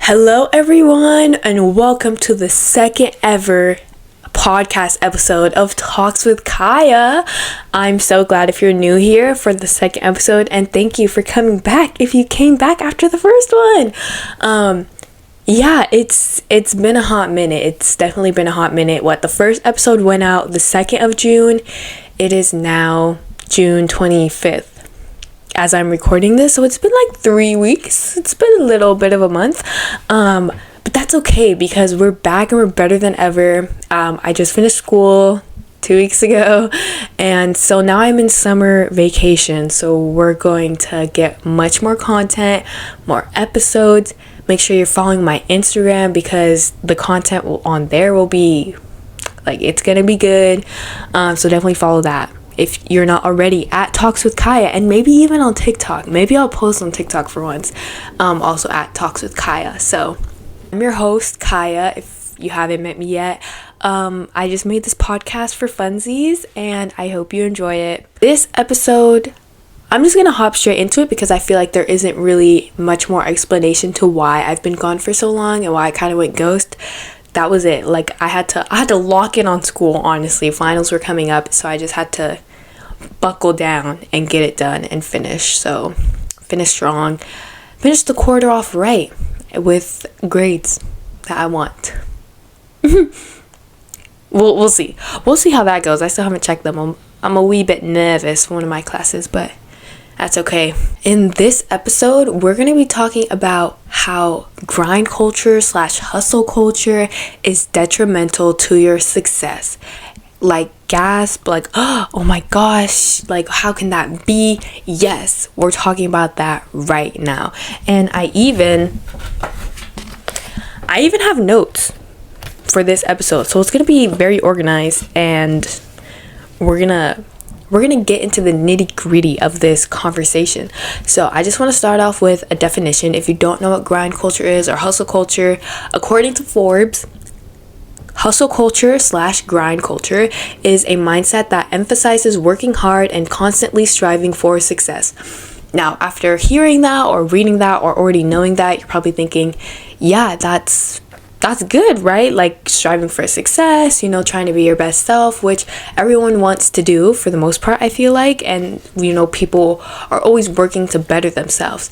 Hello, everyone, and welcome to the second ever podcast episode of Talks with Kaya. I'm so glad if you're new here for the second episode, and thank you for coming back if you came back after the first one. It's been a hot minute. It's definitely been a hot minute. The first episode went out the 2nd of June. It is now June 25th. As I'm recording this, so it's been like 3 weeks. It's been a little bit of a month, but that's okay because we're back and we're better than ever. I just finished school 2 weeks ago, and so now I'm in summer vacation, so we're going to get much more content, more episodes. Make sure you're following my Instagram because the content on there will be it's gonna be good, so definitely follow that if you're not already at Talks with Kaya, and maybe even on TikTok. Maybe I'll post on TikTok for once, also at Talks with Kaya. So I'm your host, Kaya, if you haven't met me yet. I just made this podcast for funsies, and I hope you enjoy it. This episode, I'm just gonna hop straight into it because I feel like there isn't really much more explanation to why I've been gone for so long and why I kind of went ghost. That was it. I had to lock in on school, honestly. Finals were coming up, so I just had to buckle down and get it done and finish. So finish strong, finish the quarter off right with grades that I want. We'll see how that goes. I still haven't checked them. I'm a wee bit nervous for one of my classes, but that's okay. In this episode, we're going to be talking about how grind culture / hustle culture is detrimental to your success. Gasp, oh my gosh, how can that be? Yes, we're talking about that right now. And I even have notes for this episode, so it's gonna be very organized, and we're gonna get into the nitty-gritty of this conversation. So I just want to start off with a definition. If you don't know what grind culture is or hustle culture, according to Forbes, hustle culture / grind culture is a mindset that emphasizes working hard and constantly striving for success. Now, after hearing that or reading that or already knowing that, you're probably thinking, yeah, that's good, right? Striving for success, trying to be your best self, which everyone wants to do for the most part, I feel like. And, people are always working to better themselves.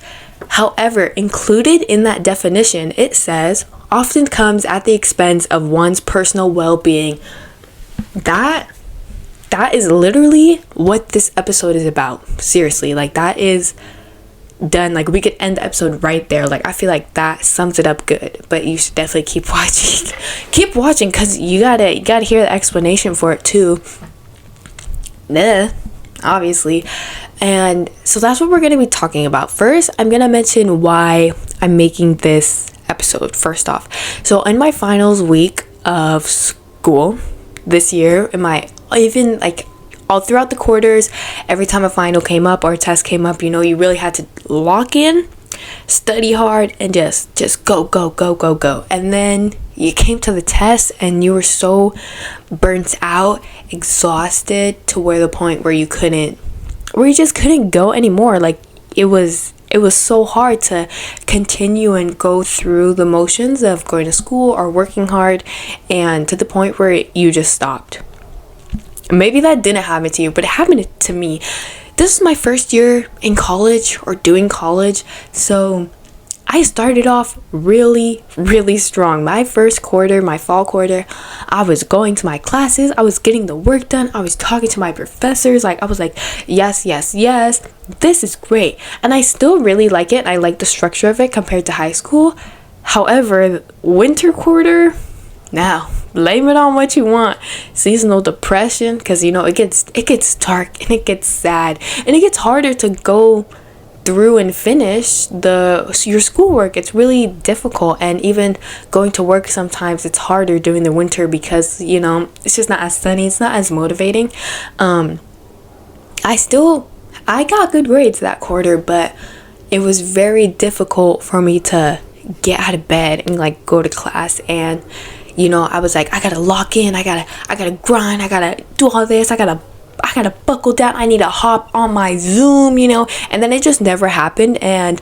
However, included in that definition, it says, often comes at the expense of one's personal well-being. That is literally what this episode is about. Seriously, that is done. We could end the episode right there. I feel like that sums it up good, but you should definitely keep watching because you gotta hear the explanation for it too. Obviously. And so that's what we're going to be talking about. First, I'm going to mention why I'm making this episode first off. So in my finals week of school this year, all throughout the quarters, every time a final came up or a test came up, you really had to lock in, study hard, and just go. And then you came to the test and you were so burnt out, exhausted to where the point where you just couldn't go anymore. It was so hard to continue and go through the motions of going to school or working hard, and to the point where you just stopped. Maybe that didn't happen to you, but it happened to me. This is my first year in college or doing college, so I started off really, really strong. My first quarter, my fall quarter, I was going to my classes, I was getting the work done, I was talking to my professors, I was like, yes, this is great. And I still really like it. I like the structure of it compared to high school. However, winter quarter, now blame it on what you want. Seasonal depression, because it gets dark and it gets sad and it gets harder to go through and finish your schoolwork. It's really difficult, and even going to work sometimes it's harder during the winter because it's just not as sunny, it's not as motivating. I got good grades that quarter, but it was very difficult for me to get out of bed and go to class. And I was like, I gotta lock in, I gotta grind, I gotta do all this, I gotta buckle down, I need to hop on my Zoom, and then it just never happened. And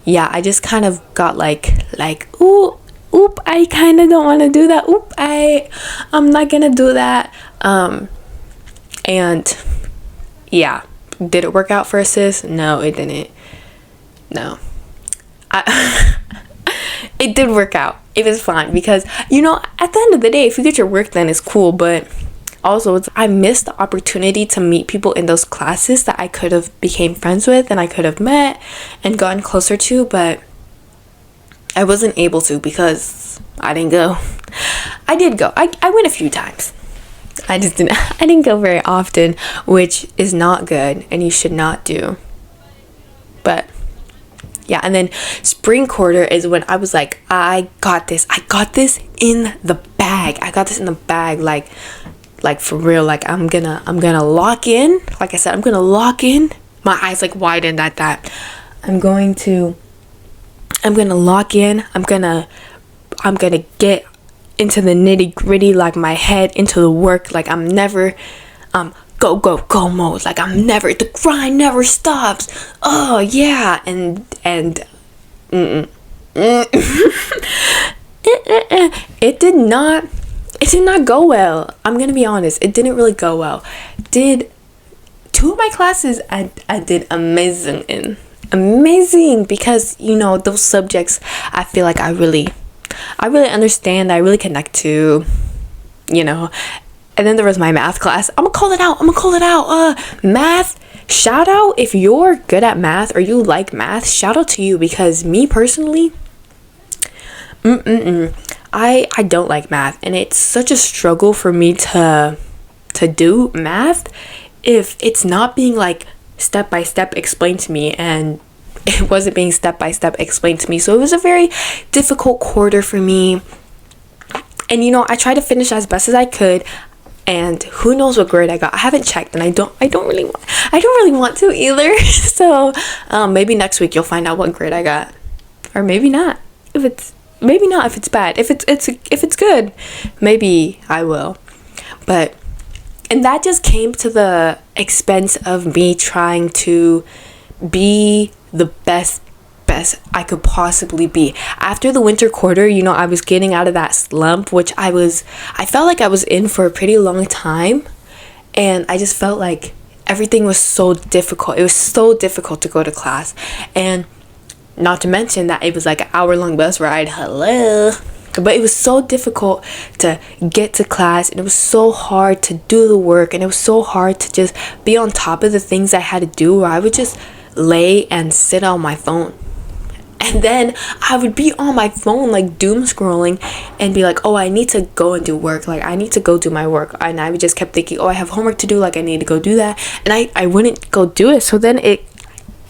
yeah, I just kind of got like ooh, oop, I kind of don't want to do that. Oop, I'm not gonna do that. And yeah, did it work out for us, sis? No, it didn't. No, it did work out. It was fine because, you know, at the end of the day, if you get your work done, it's cool. But also, I missed the opportunity to meet people in those classes that I could have became friends with and I could have met and gotten closer to, but I wasn't able to because I didn't go. I did go. I went a few times. I didn't go very often, which is not good and you should not do. But yeah, and then spring quarter is when I was like, I got this in the bag. Like for real, like I'm gonna lock in. Like I said, I'm gonna lock in. My eyes like widened at that. I'm gonna lock in. I'm gonna get into the nitty gritty, like my head into the work. Like I'm never go mode. Like the grind never stops. Oh yeah, and it did not go well. I'm gonna be honest, it didn't really go well. Did two of my classes I did amazing because, you know, those subjects I feel like I really understand, I really connect to, you know. And then there was my math class. I'm gonna call it out. Math, shout out if you're good at math or you like math. Shout out to you, because me personally, I don't like math, and it's such a struggle for me to do math if it's not being like step by step explained to me, and it wasn't being step by step explained to me. So it was a very difficult quarter for me. And you know, I tried to finish as best as I could, and who knows what grade I got. I haven't checked, and I don't really want to either. So maybe next week you'll find out what grade I got, or maybe not. If it's bad. If it's good, maybe I will. But, and that just came to the expense of me trying to be the best I could possibly be. After the winter quarter, you know, I was getting out of that slump, which I felt like I was in for a pretty long time, and I just felt like everything was so difficult. It was so difficult to go to class, and not to mention that it was like an hour-long bus ride. Hello. But it was so difficult to get to class, and it was so hard to do the work, and it was so hard to just be on top of the things I had to do, where I would just lay and sit on my phone. And then I would be on my phone like doom scrolling and be like, oh, I need to go and do work. Like I need to go do my work. And I would just kept thinking, oh, I have homework to do. Like I need to go do that. And I wouldn't go do it. So then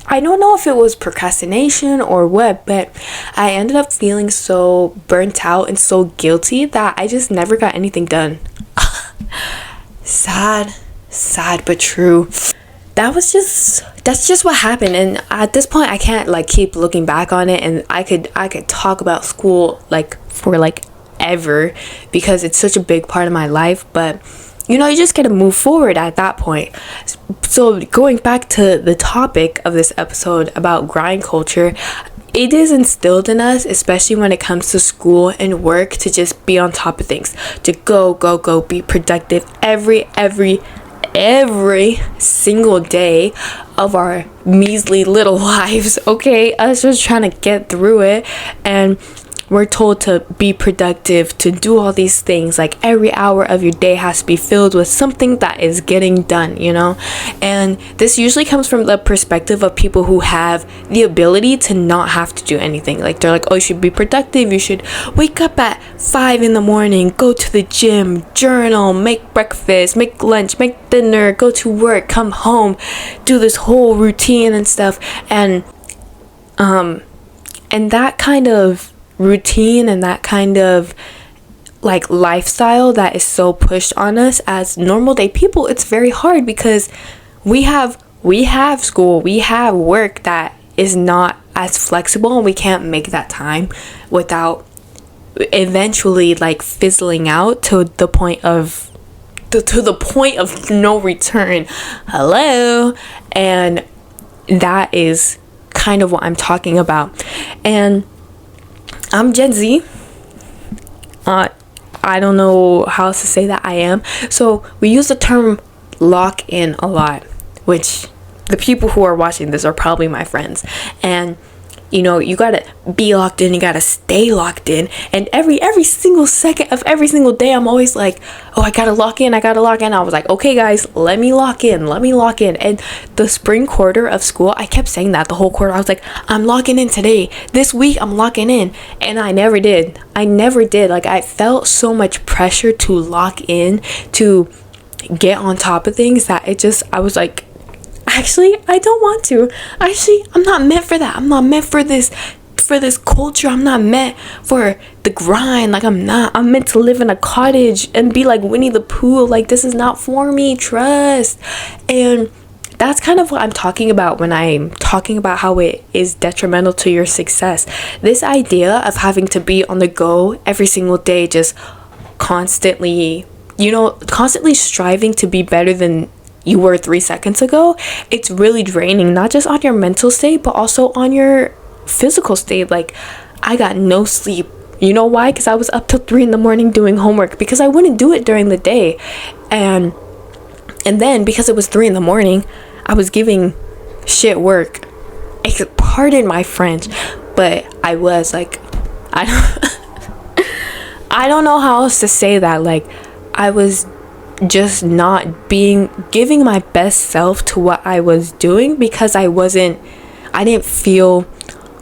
I don't know if it was procrastination or what, but I ended up feeling so burnt out and so guilty that I just never got anything done. Sad but true. That's just what happened. And at this point, I can't like keep looking back on it, and I could talk about school like for like ever, because it's such a big part of my life. But you know, you just gotta move forward at that point. So going back to the topic of this episode about grind culture, it is instilled in us, especially when it comes to school and work, to just be on top of things, to go, be productive every single day of our measly little lives. Okay, us just trying to get through it, and we're told to be productive, to do all these things. Like every hour of your day has to be filled with something that is getting done, you know. And this usually comes from the perspective of people who have the ability to not have to do anything. Like they're like, oh, you should be productive, you should wake up at 5 a.m, go to the gym, journal, make breakfast, make lunch, make dinner, go to work, come home, do this whole routine and stuff. And that kind of routine and that kind of like lifestyle that is so pushed on us as normal day people, it's very hard, because we have school, we have work that is not as flexible, and we can't make that time without eventually like fizzling out to the point of no return. Hello. And that is kind of what I'm talking about. And I'm Gen Z. I don't know how else to say that I am. So we use the term lock in a lot, which the people who are watching this are probably my friends. And you know, you gotta be locked in, you gotta stay locked in. And every single second of every single day, I'm always like, oh, I gotta lock in. I was like, okay guys, let me lock in. And the spring quarter of school, I kept saying that the whole quarter. I was like, I'm locking in today, this week I'm locking in. And I never did. Like, I felt so much pressure to lock in, to get on top of things, that I was like, actually, I don't want to. Actually, I'm not meant for that. I'm not meant for this culture. I'm not meant for the grind. Like, I'm meant to live in a cottage and be like Winnie the Pooh. Like, this is not for me. Trust. And that's kind of what I'm talking about when I'm talking about how it is detrimental to your success. This idea of having to be on the go every single day, just constantly striving to be better than you were 3 seconds ago, it's really draining, not just on your mental state, but also on your physical state. Like, I got no sleep. You know why? Because I was up till 3 a.m. doing homework, because I wouldn't do it during the day. And then because it was 3 a.m, I was giving shit work. Pardon my French, but I was like, I don't know how else to say that. Like, I was just not giving my best self to what I was doing, because I didn't feel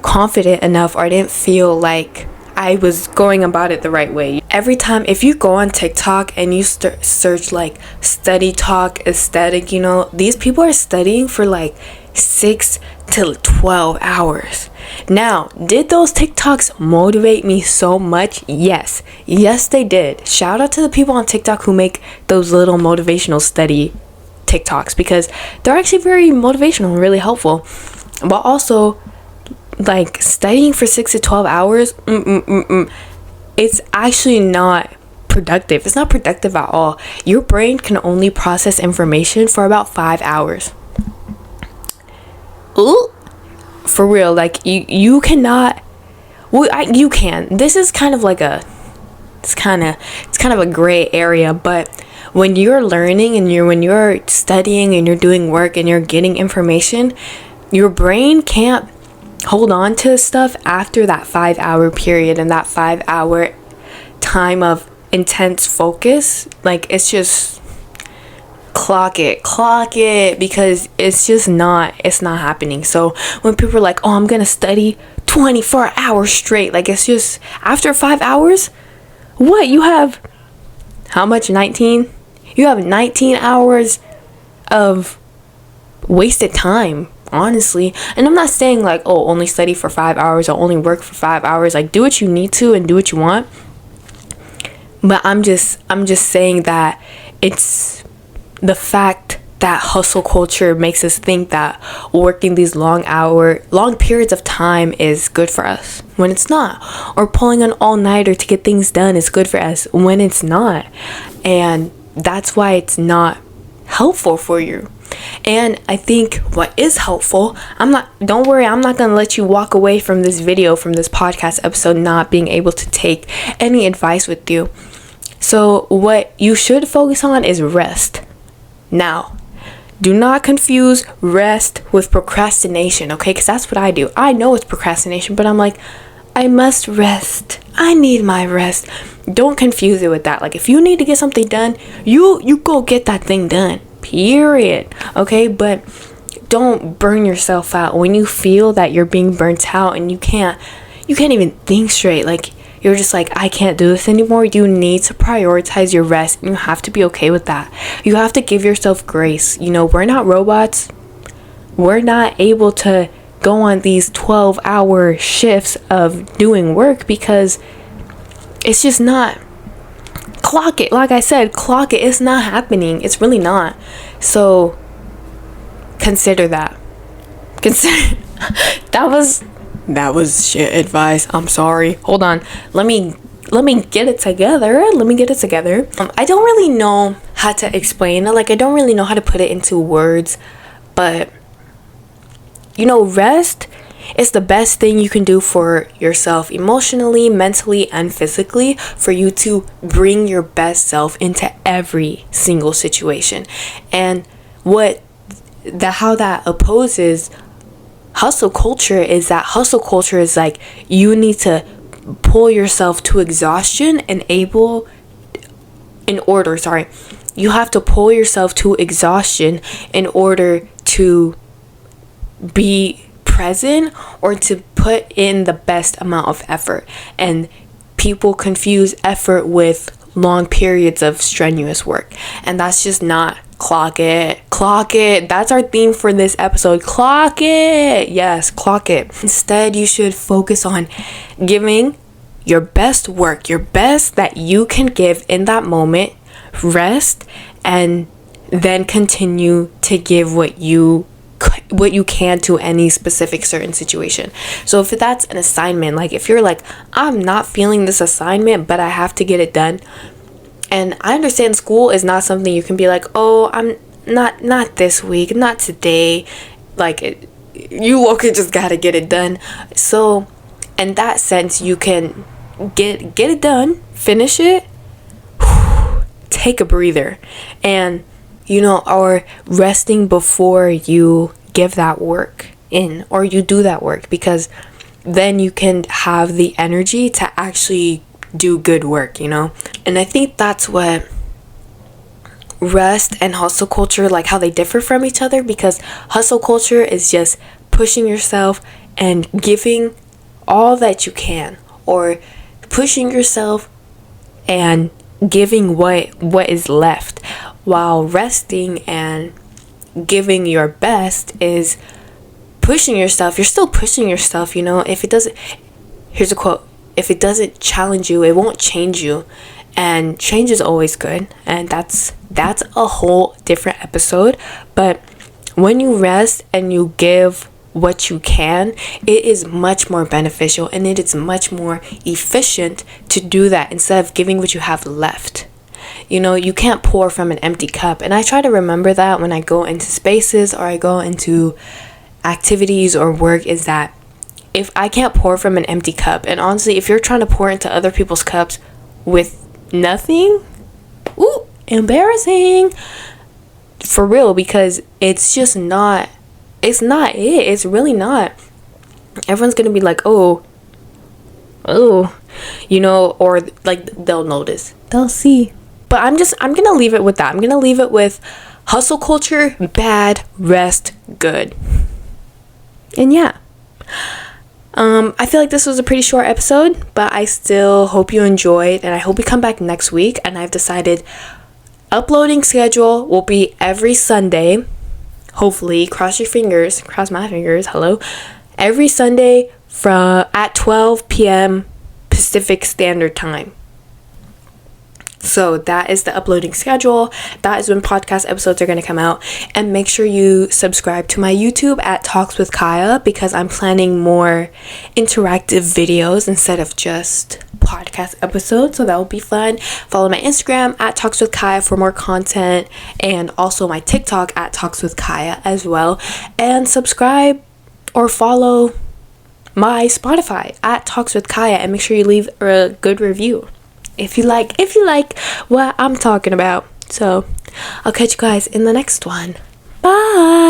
confident enough, or I didn't feel like I was going about it the right way. Every time, if you go on TikTok and you search like study talk aesthetic, these people are studying for like 6 to 12 hours. Now, did those TikToks motivate me so much? Yes they did. Shout out to the people on TikTok who make those little motivational study TikToks, because they're actually very motivational and really helpful. But also, like, studying for 6 to 12 hours, it's actually not productive. It's not productive at all. Your brain can only process information for about 5 hours. Ooh, for real. Like, you cannot. Well, you can. This is kind of like it's kind of a gray area. But when you're learning and when you're studying and you're doing work and you're getting information, your brain can't hold on to stuff after that 5 hour period and that 5 hour time of intense focus. Like, it's just clock it, because it's not happening. So when people are like, oh, I'm gonna study 24 hours straight, like, it's just, after 5 hours, what you have, how much? 19? You have 19 hours of wasted time, honestly. And I'm not saying like, oh, only study for 5 hours or only work for 5 hours. Like, do what you need to and do what you want. But I'm just saying that it's the fact that hustle culture makes us think that working these long periods of time is good for us, when it's not. Or pulling an all-nighter to get things done is good for us, when it's not. And that's why it's not helpful for you. And I think what is helpful, don't worry, I'm not gonna let you walk away from this video, from this podcast episode, not being able to take any advice with you. So what you should focus on is rest. Now, do not confuse rest with procrastination, okay? Because that's what I do. I know it's procrastination, but I'm like, I must rest. I need my rest. Don't confuse it with that. Like, if you need to get something done, you go get that thing done. Period. Okay? But don't burn yourself out when you feel that you're being burnt out and you can't even think straight. Like, you're just like, I can't do this anymore. You need to prioritize your rest, and you have to be okay with that. You have to give yourself grace. We're not robots. We're not able to go on these 12-hour shifts of doing work, because it's just not. Clock it. Like I said, clock it. It's not happening. It's really not. So consider that. That was shit advice. I'm sorry. Hold on. Let me get it together. I don't really know how to explain it. Like, I don't really know how to put it into words. But, rest It's the best thing you can do for yourself emotionally, mentally, and physically, for you to bring your best self into every single situation. And how that opposes hustle culture is that hustle culture is like, you need to pull yourself to exhaustion you have to pull yourself to exhaustion in order to be present or to put in the best amount of effort. And people confuse effort with long periods of strenuous work, and that's just not. Clock it. That's our theme for this episode. Clock it. Yes, clock it. Instead, you should focus on giving your best work, your best that you can give in that moment, rest, and then continue to give what you can to any specific certain situation. So if that's an assignment, like if you're like, I'm not feeling this assignment, but I have to get it done. And I understand school is not something you can be like, oh, I'm not this week, not today. Like, you look, just gotta get it done. So in that sense, you can get it done, finish it, take a breather, and or resting before you give that work in, or you do that work, because then you can have the energy to actually do good work. And I think that's what rest and hustle culture, like how they differ from each other, because hustle culture is just pushing yourself and giving all that you can, or pushing yourself and giving what is left, while resting and giving your best is pushing yourself. You're still pushing yourself. If it doesn't, here's a quote, if it doesn't challenge you, it won't change you. And change is always good, and that's a whole different episode. But when you rest and you give what you can, it is much more beneficial, and it is much more efficient to do that instead of giving what you have left. You can't pour from an empty cup. And I try to remember that when I go into spaces or I go into activities or work, is that if I can't pour from an empty cup, and honestly, if you're trying to pour into other people's cups with nothing, ooh, embarrassing. For real, because it's just not, it's really not. Everyone's gonna be like, oh, or like they'll notice, they'll see. But I'm gonna leave it with that. I'm gonna leave it with hustle culture, bad, rest, good. And yeah. I feel like this was a pretty short episode, but I still hope you enjoyed, and I hope you come back next week. And I've decided uploading schedule will be every Sunday. Hopefully, cross my fingers, hello. Every Sunday at 12 p.m. Pacific Standard Time. So that is the uploading schedule. That is when podcast episodes are going to come out. And make sure you subscribe to my YouTube at Talks with Kaya, because I'm planning more interactive videos instead of just podcast episodes. So that will be fun. Follow my Instagram at Talks with Kaya for more content, and also my TikTok at Talks with Kaya as well. And subscribe or follow my Spotify at Talks with Kaya, and make sure you leave a good review if you like what I'm talking about. So I'll catch you guys in the next one. Bye.